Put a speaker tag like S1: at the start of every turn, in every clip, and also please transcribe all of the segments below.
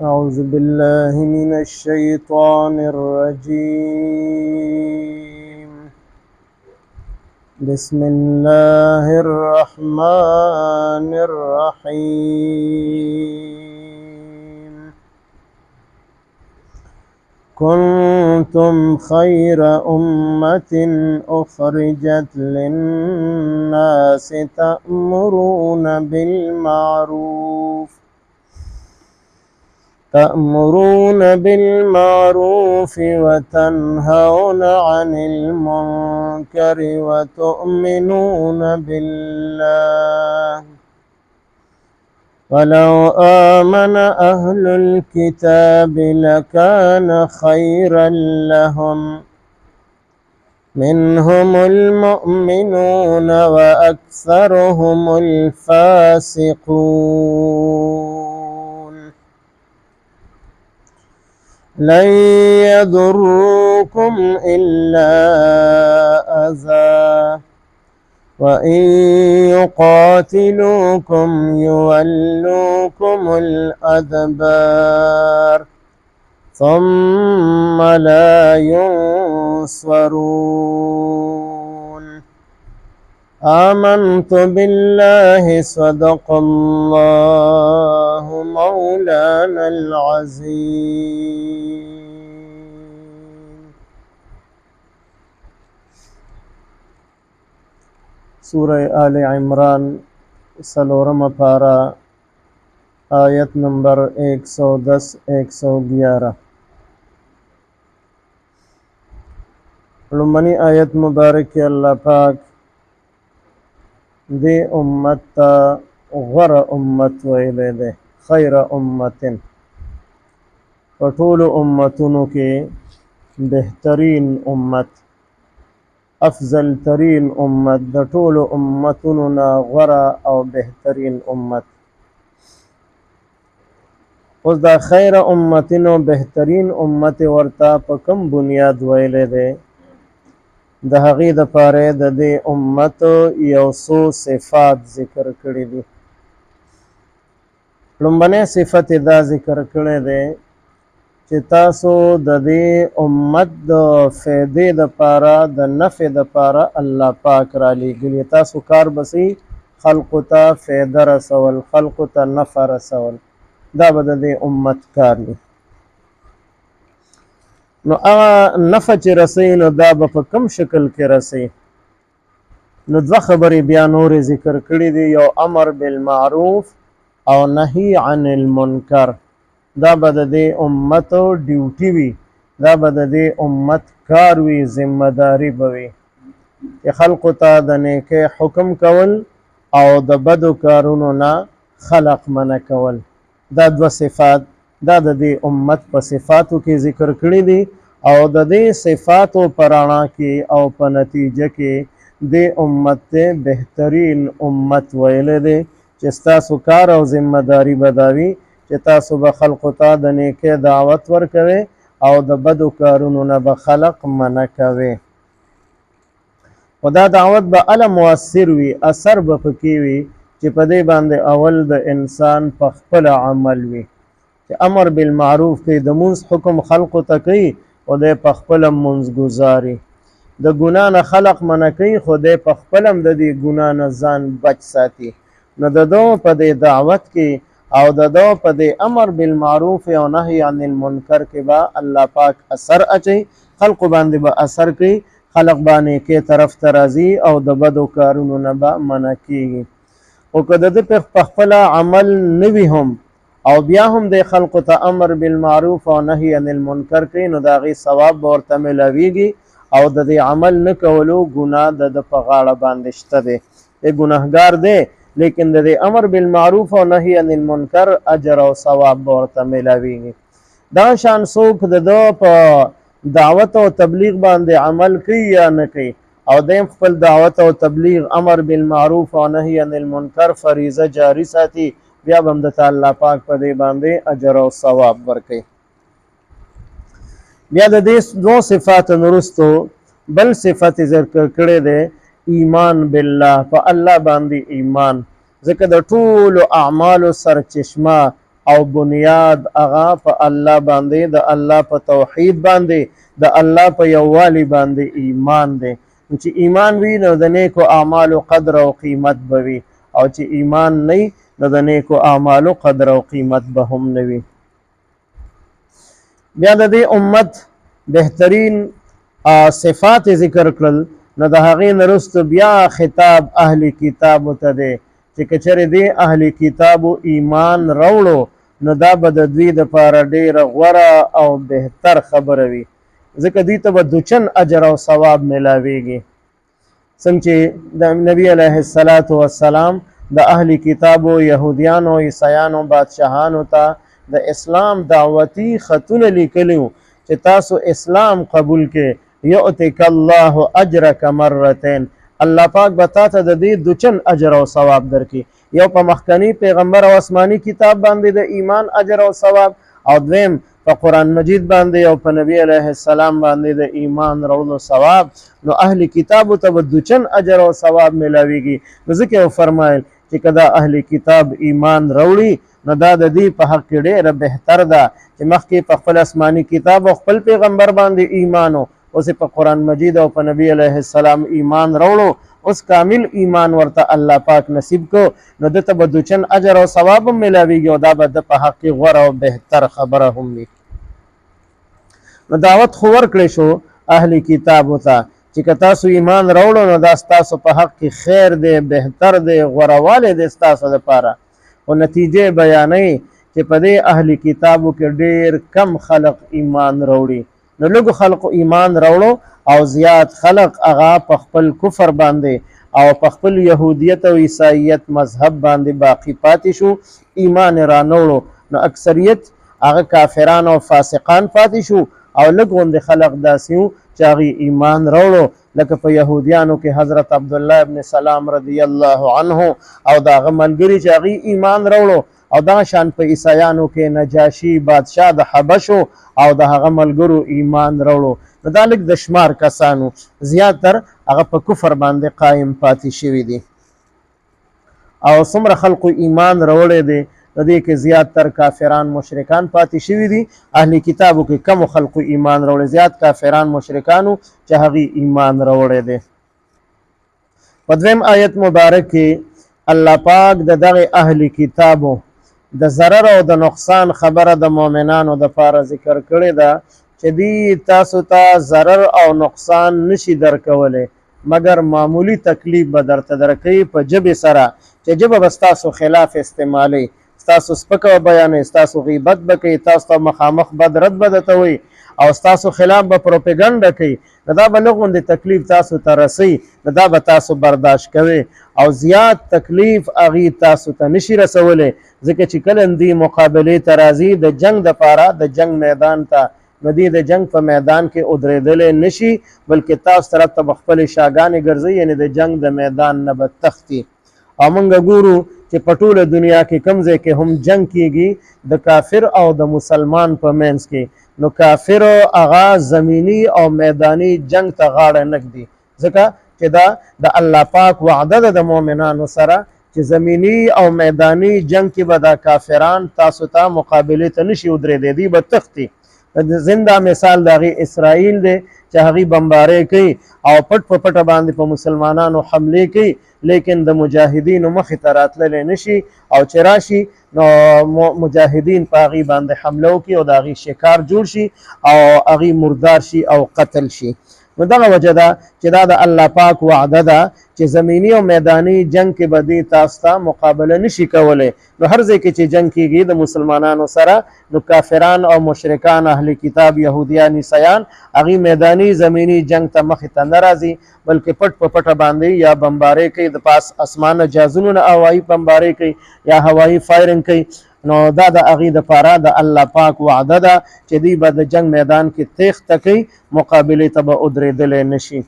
S1: أعوذ بالله من الشيطان الرجيم. بسم الله الرحمن الرحيم. كنتم خير أمة أخرجت للناس تأمرون بالمعروف وتنهون عن المنكر وتؤمنون بالله ولو آمن أهل الكتاب لكان خيرا لهم منهم المؤمنون وأكثرهم الفاسقون. لن يضروكم إلا أذى وإن يقاتلوكم يولوكم الأدبار ثم لا ينصرون. آمنت بالله صدق الله مولانا العظيم. سورہ آل عمران سلورم پارا آیت نمبر 110-111. لمنی آیت مبارک کی اللہ پاک دے امت تا غر امت ویلے دے، خیر امتن، پٹول امتنو کے بہترین امت، افضل ترین امت، د ټول امتونو نا غوره او بهترین امت. اوس دا خیر امتونو بهترین امت ورته په کوم بنیاد ویلې دی؟ د هغې دپاره د دې امت یو څو صفات ذکر کړي دي. لومبنی صفت دا ذکر کړی دی چې تاسو د دې امت د فیدې دپاره د نفع دپاره الله پاک را لیږلي. تاسو کار بسئ خلقو ته فیده رسول، خلقو ته نفع رسول، دا به د دې امت کار وي. نو هغه نفع چې رسئ نو دا به په کوم شکل کې رسئ؟ نو دوه خبرې بیا نورې ذکر کړي دي، یو امر بالمعروف او نهی عن المنکر. دا به د دې امت ډیوټي وي، دا به د دې امت کار وي، ذمه داري به وي چې خلقو ته د نیکۍ حکم کول او د بدو کارونو نه خلق منع کول. دا دوه صفات دا د دې امت په صفاتو کې ذکر کړي دي او د دې صفاتو په رڼا کې او په نتیجه کې دې امت ته بهترین امت ویلی دی چې ستاسو کار او ذمه داري به دا وي چې تاسو به خلقو ته د نیکۍ دعوت ورکوئ او د بدو کارونو نه به خلق منع کوئ. خو دا دعوت به هله مؤثر وي، اثر به پکې وي چې په دې باندې اول د انسان په خپله عمل وي چې امر بالمعروف کوي، د مونځ حکم خلقو ته کوي خو دی په خپله مونځ ګزاري، د ګناه نه خلق منع کوي خو دی په خپله هم د دې ګناه نه ځان بچ ساتي. نو د دو په دې دعوت کې او د دو په دې امر بالمعروف او نهی عن المنکر کې به الله پاک اثر اچي، خلقو باندې به اثر کوي، خلق باندې کې طرف ته راځي او د بدو کارونو نه به منع کېږي. خو که د ده په خپله عمل نه وي هم او بیا هم د خلقو ته امر بالمعروف او نهی عن المنکر کوي نو د هغې ثواب به ورته میلاویږي او د دې عمل نه کولو ګناه د ده په غاړه باندې شته دی، دی ګناهګار دی لیکن د دې امر بالمعروف او نهی عن المنکر اجر او ثواب به ورته میلاویږي. دا شان څوک د ده په دعوت او تبلیغ باندې عمل کوي یا نه کوي او دیم خپل دعوت او تبلیغ امر بالمعروف او نهی عن المنکر فریضه جاری ساتي، بیا به هم دته الله پاک په دې باندې اجر او ثواب ورکوي. بیا د دې دو صفات نرستو بل صفت ذکر کړی دی ایمان بالله، په الله باندې ایمان، ځکه د ټولو اعمالو سرچشمه او بنیاد هغه په الله باندې، د الله په توحید باندې، د الله په یووالي باندې ایمان دی. چې ایمان وي نو د نیکو اعمالو قدر او قیمت به وي، او چې ایمان نه نو د نیکو اعمالو قدر او قیمت به هم نه وي. بیا د دې امت بهترین صفات ذکر کړل، نو د هغې نه وروسته بیا خطاب اهل کتابو ته دی چې که چېرې دې اهل کتابو ایمان راوړو نو دا به د دوی دپاره ډېره غوره او بهتر خبره وي، ځکه دوی ته به دوچن اجر او ثواب میلاویږي. څنګه چې د نبی علیه السلام د اهل کتابو یهودیانو عیسیانو بادشاهانو ته د اسلام دعوتی خطونه لیکلي وو چې تاسو اسلام قبول کې یؤتک الله اجرک مرتين، الله پاک به تا ته د دې دوچن اجر او ثواب درکړي، یو په مخکنی پیغمبر او آسماني کتاب باندې د ایمان اجر او ثواب، او دویم په قرآن مجید باندې او په نبی علیه السلام باندې د ایمان راوړلو ثواب. نو اهل کتابو ته به دوچن اجر او ثواب میلاویږي. نو ځکه یې وفرمایل چې که دا اهل کتاب ایمان راوړي نو دا د دې په حق کې ډېره بهتر ده چې مخکې په خپل آسماني کتاب او خپل پیغمبر باندې ایمان و، اوس په قرآن مجید او په نبی علیه السلام ایمان راوړو، اوس کامل ایمان ورته الله پاک نصیب کو، نو دته به دوچن اجر او ثواب هم میلاویږي، او دا به د په حق کې غوره او بهتر خبره هم وي. نو دعوت خو ورکړی شو اهل کتابو ته چې که تاسو ایمان راوړو نو دا ستاسو په حق کې خیر دی، بهتر دی، غوروالی دی ستاسو دپاره. خو نتیجې بیانوي چې په دې اهل کتابو کې ډېر کم خلق ایمان راوړي، نو لږو خلقو ایمان راوړو او زیات خلق هغه په خپل کفر باندې او په خپل یهودیت او عیسایت مذهب باندې باقی پاتې شو، ایمان را نوړو. نو اکثریت هغه کافران او فاسقان پاتې شو، او لږ غوندې خلق داسې وو چې هغې ایمان راوړو، لکه په یهودیانو کې حضرت عبدالله ابن سلام رضی الله عنه او د هغه ملګري چې هغې ایمان راوړو، او دغه شان په عیسایانو کې نجاشي بادشاه د حبشو او د هغه ملګرو ایمان راوړو. نو دا لږ د شمار کسانو، زیاتر هغه په کفر باندې قایم پاتې شوي دي. او څومره خلقو ایمان راوړی دی د دې کې زیاتر کافران مشرکان پاتې شوي دي. اهل کتابو کې کمو خلقو ایمان راوړی، زیات کافران مشرکانو چې هغې ایمان راوړی دی. په دویم آیت مبارک کې الله پاک د دغه اهل کتابو د ضرر او د نقصان خبره د مؤمنانو دپاره ذکر کړې ده چې دی تاسو ته ضرر او نقصان نشي درکولی مګر معمولی تکلیف به درته درکوي په ژبې سره، چې ژبه به ستاسو خلاف استعمالی، ستاسو سپکه بیانوي، ستاسو غیبت به کوي، تاسو ته مخامخ بد رد به درته وایي او ستاسو خلاف به پروپیګنډه کوي، نو دا به لږ غوندې تکلیف تاسو ته رسوي، نو دا به تاسو برداشت کوئ، او زیات تکلیف هغې تاسو ته نشي رسولی، ځکه چې کله دوی مقابلې ته راځي د جنگ دپاره د جنگ میدان ته، نو دوی د جنگ په میدان کې ودرېدلی نشي، بلکې تاسو طرف ته به خپلې شاګانې ګرځوي، یعنې د جنگ د میدان نه به تښتي. او موږ ګورو چې په ټوله دنیا کې کوم ځای کې هم جنگ کیږي د کافر او د مسلمان په منځ کې، نو کافر هغه زمینی او میدانی جنگ ته غاړه نه ږدي، ځکه چې دا د الله پاک وعده ده د مؤمنانو سره چې زمینی او میدانی جنگ کې به دا کافران تاسو ته مقابلې ته نشي ودرېدی، دوی به تښتي. زنده مثال د هغې اسرائیل دی چې هغې بمبارۍ کوي او پټ په پټه باندې په مسلمانانو حملې کوي، لیکن د مجاهدینو مخې ته راتللی نشي، او چې راشي نو مجاهدین په هغې باندې حمله وکړي او د هغې شکار جوړ شي او هغې مردار شي او قتل شي. نو دغه وجه ده چې دا د الله پاک وعده ده چې زمینی او میدانی جنگ کې به دې تاسو ته مقابله نشي کولی. نو هر ځای کې چې جنگ کېږي د مسلمانانو سره، نو کافران او مشرکان اهل کتاب یهودیان عیسیان هغې میدانی زمینی جنگ ته مخې ته نه راځي، بلکې پټ په پټه باندې یا بمبارۍ کوي، د پاس اسمانه جازونو نه هوایي بمبارۍ کوي یا هوایي فایرنګ کوي. نو دا د هغې دپاره د الله پاک وعده ده چې دوی به د جنگ میدان کې تیښته کوي، مقابلې ته به ودرېدلی نشي.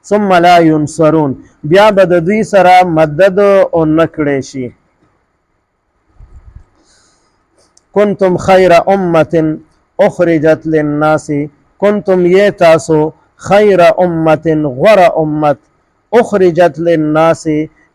S1: ثم لا ینصرون، بیا به د دوی سره مدد ونه کړی شي. کنتم خیر امة اخرجت للناس، کنتم یہ تاسو خیر امة غوره امت اخرجت للناس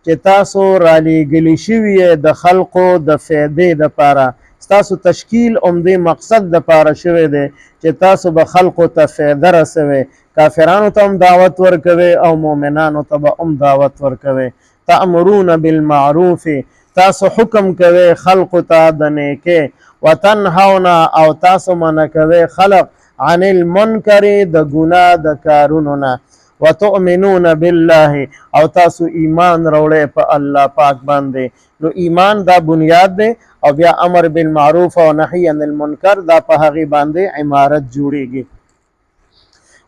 S1: چې تاسو را لیږلي شوي د خلقو د فایدې دپاره ستاسو تشکیل عمدې مقصد دپاره شوی دی چې تاسو به خلقو ته فایده رسوئ کافرانو ته هم دعوت ورکوئ او مؤمنانو ته به هم دعوت ورکوئ تأمرون بالمعروف تاسو حکم کوئ خلقو ته د نیکۍ وتنهون او تاسو منع کوئ خلق عن المنکر د ګناه د کارونو نه وتؤمنون بالله او تاسو ایمان راوړئ په الله پاک باندې نو ایمان دا بنیاد دی او بیا امر بالمعروف او نهی عن المنکر دا په هغې باندې عمارت جوړیږي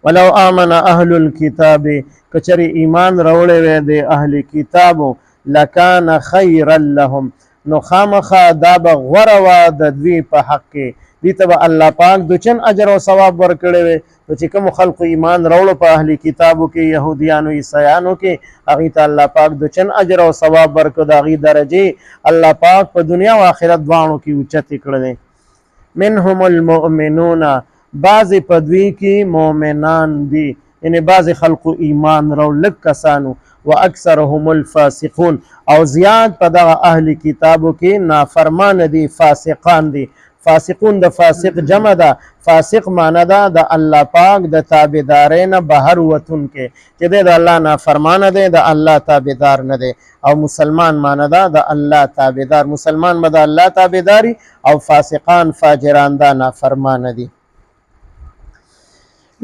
S1: ولو آمن اهل الكتاب کچری ایمان راوړی وی د اهل کتابو لکان خیرا لهم نو خامخا دا به غوره وه د دوی په حق کې دې ته به الله پاک دوچن اجر او ثواب ورکړی وی نو چې کوم خلقو ایمان راوړو په اهل کتابو کې یهودیانو عیسیانو کې هغې ته الله پاک دوچن اجر او ثواب ورکړو د هغې درجې الله پاک په دنیا او آخرت دواړو کې اوچتې کړی منهم المؤمنون بعضې په دوی کې مؤمنان دي یعنې بعضې خلقو ایمان راوړ لږ کسانو و اکثرهم الفاسقون او زیات په دغه اهل کتابو کې نافرمانه دي فاسقان دي فاسقون د فاسق جمع ده فاسق معنی ده د الله پاک د تابعدارۍ نه بهر وتونکی چې دی د الله نافرمانه دی د الله تابعدار نه دی او مسلمان معنی ده د الله تابعدار مسلمان به د الله تابعداري او فاسقان فاجران دا نافرمانه دي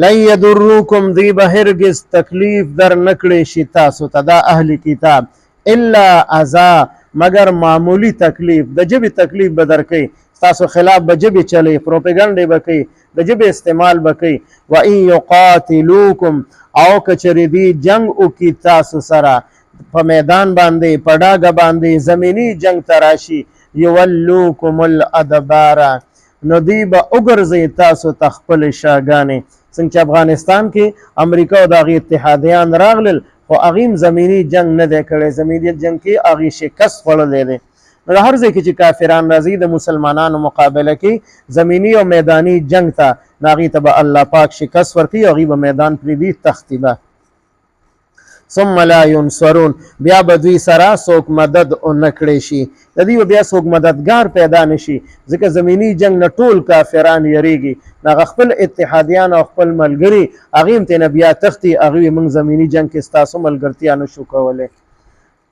S1: لن یضروکم دی به هرگز تکلیف در نکړی شي تاسو ته دا اهل کتاب الا اذا مگر معمولی تکلیف د ژبې تکلیف به درکوي تاسو خلاف به ژبې چلی پروپیګنډې به کوي د ژبې استعمال به کوي و ان یقاتلوکم او که چېرې دوی جنګ وکړي تاسو سره په میدان باندې په ډاګه باندې زمیني جنګ ته راشي یولوکم الادبار نو دوی به وګرځئ تاسو ته خپلې شاګانې څنګه چې افغانستان کې امریکا او د هغې اتحادیان راغلل خو هغې زمیني جنګ نه دی کړی زمیني جنګ کې هغې شکست خوړلی دی نو هر ځای کې چې کافران راځي د مسلمانانو مقابله کې زمینی او میدانی جنگ ته نو هغې ته به الله پاک شکست ورکوي او هغې به میدان پرېږدي تښتي به ثم لا ينصرون بیا به دوی سره څوک مدد ونه کړی شي د دوی به بیا څوک مددګار پیدا نه شي ځکه زمینی جنگ نه ټول کافران یریږي نو هغه خپل اتحادیان او خپل ملګري هغې هم ترېنه بیا تښتي هغې موږ زمینی جنگ کې ستاسو ملګرتیا نه شو کولی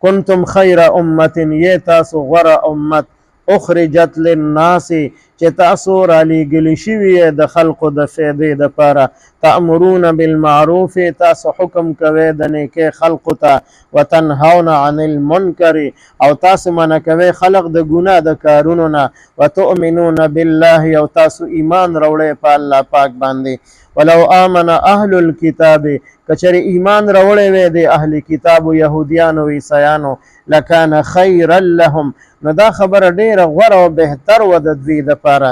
S1: کنتم خیر امت یہ تاسو غوره امت اخرجت للناس چې تاسو را لیږلي شوي د خلقو د فایدې دپاره تأمرون بالمعروف تاسو حکم کوئ د نیکۍ خلقو ته وتنهون عن المنکر او تاسو منع کوئ خلق د ګناه د کارونو نه وتؤمنون بالله او تاسو ایمان راوړئ په الله پاک باندې ولو آمن اهل الكتاب کچری ایمان راوړی وی د اهل کتابو یهودیانو عیسیانو لکان خیرا لهم نو دا خبره ډیره غوره او بهتر وه د دوی دپاره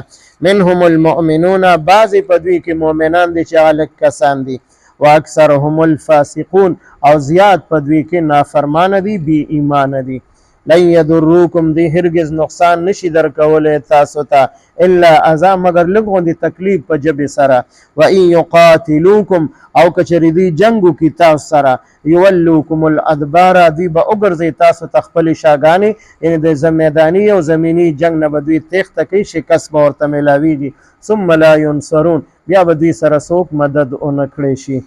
S1: منهم المؤمنون بعضې په دوی کې مؤمنان دي چې هغه لږ کسان دي و اکثرهم الفاسقون او زیات په دوی کې نافرمانه دي بې ایمانه دي لن یضروکم دی هرگز نقصان نشي درکولی تاسو ته الا اذا مگر لږ غوندې تکلیف په ژبې سره و ان یقاتلوکم او که چېرې دوی جنګ وکړي تاسو سره یولوکم الادبار دوی به وګرځئ تاسو ته خپلې شاګانې یعنې د میداني او زمیني جنګ نه به دوی تېښته کوي شکست به ورته میلاویږي ثم لا ینصرون بیا به دوی سره څوک مدد ونه کړی شي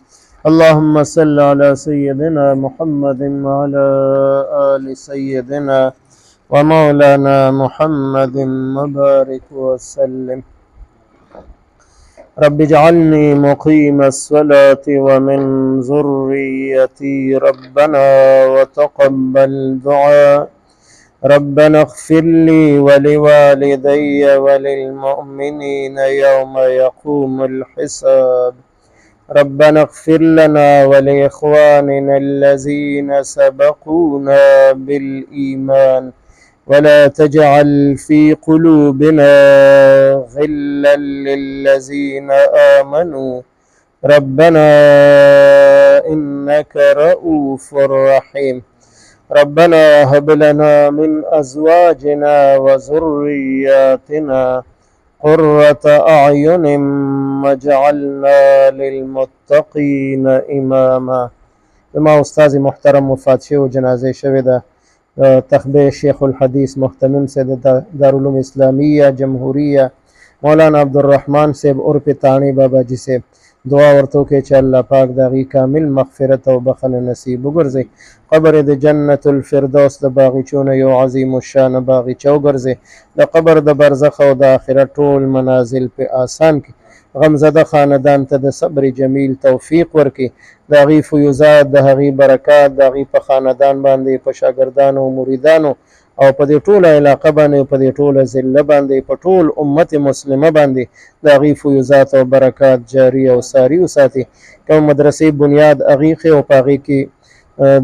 S1: اللهم صل على سيدنا محمد وعلى آل سيدنا ومولانا محمد وبارك وسلم رب اجعلني مقيم الصلاة ومن ذريتي ربنا وتقبل دعاء ربنا اغفر لي ولوالدي وللمؤمنين يوم يقوم الحساب ربنا اغفر لنا ولإخواننا الذين سبقونا بالإيمان ولا تجعل في قلوبنا غلا للذين آمنوا ربنا إنك رؤوف رحيم ربنا هب لنا من أزواجنا وذرياتنا قرة أعين واجعلنا للمتقين إماما. ما استاذ محترم وفات شوی و جنازه شوی ده تخبه شیخ الحدیث محتمم سے دارالعلوم اسلامیہ جمہوریہ مولانا عبدالرحمن صاحب عرف تانی بابا جی سے دعا ورتو کې چې الله پاک د هغې کامل مغفرت او بخښنه نصیب وګرځي، قبر د جنت الفردوس د باغچونه یو عظیم الشان باغچه وګرځي، د قبر د برزخ او د آخرت ټول منازل په آسان کې غمزده خاندان ته د صبر جمیل توفیق ورکړي، د هغې فیوزات د هغې برکات د هغې په خاندان باندې په شاګردانو او مریدانو او په دې ټوله علاقه باندې په دې ټوله ضلع باندې په ټول امت مسلمه باندې د هغې فیوزات او برکات جاري او ساري وساتي. کوم مدرسې بنیاد هغې ښې او په هغې کې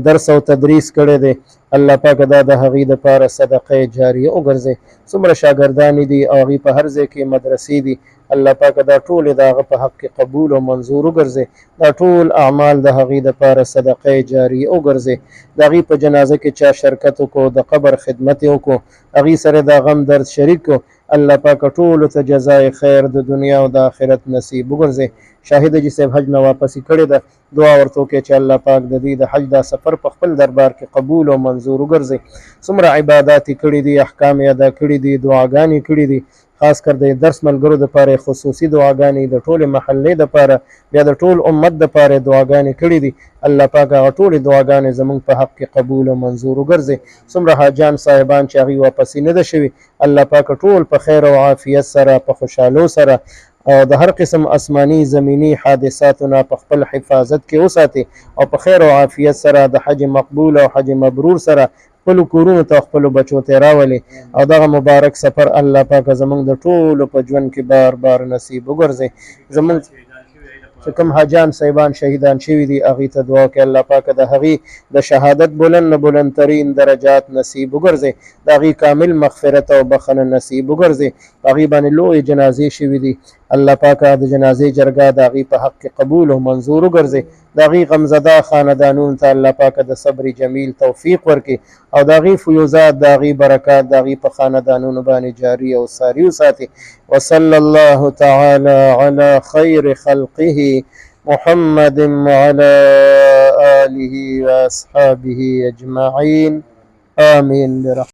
S1: درس او تدریس کړی دی، الله پاک دا د هغې دپاره صدقه جاریه وګرځي. څومره شاګردانې دي او هغې په هر ځای کې مدرسې دي، الله پاک دا ټولې د هغه په حق کې قبول او منظور وګرځي، دا ټول اعمال د هغې دپاره صدقه جاریه وګرځي. د هغې په جنازه کې چا شرکت وکړو، د قبر خدمت یې وکړو، هغې سره د غم درد شریک کړو، الله پاک ټولو ته جزای خیر د دنیا او د آخرت نصیب وګرځي. شاهد حاجي صاحب حج نه واپسې کړې ده، دعا ورته وکړئ چې الله پاک د دې د حج دا سفر په خپل دربار کې قبول او منظور وګرځي. څومره عبادات یې کړي دي، احکام یې ادا کړي دي، دعاګانې کړي دي، خاص کر د درس ملګرو دپاره خصوصي دعاګانې، د ټولې محلې دپاره، بیا د ټول امت دپاره دعاګانې کړي دي. الله پاک هغه ټولې دعاګانې زموږ په حق کې قبول او منظور وګرځي. څومره حاجیان صاحبان چې هغې واپسې نه ده شوي، الله پاک ټول په خیر او عافیت سره په خوشحالو سره او د هر قسم آسماني زمینی حادثاتو نه په خپل حفاظت کې وساتي او په خیر او عافیت سره د حج مقبول او حج مبرور سره خپلو کورونو ته خپلو بچو ته راولي او دغه مبارک سفر الله پاک زموږ د ټولو په ژوند کې بار بار نصیب وګرځي. زموږ چې کوم حاجیان صاحبان شهیدان شوي دي هغې ته دعا کوي الله پاک د هغې د شهادت بلند نه بلندترین درجات نصیب وګرځي، د هغې کامل مغفرت او بخښنه نصیب وګرځي. په هغې باندې لویې جنازې شوي دي، الله پاک د جنازې جرګه د هغې په حق کې قبول او منظور وګرځي، د هغې غمزده خاندانونو ته الله پاک د صبر جمیل توفیق ورکړي او د هغې فیوزات د هغې برکات د هغې په خاندانونو باندې جاري او ساري وساتي. وصلی الله تعالی علی خیر خلقه محمد وعلى آله وأصحابه أجمعين آمين.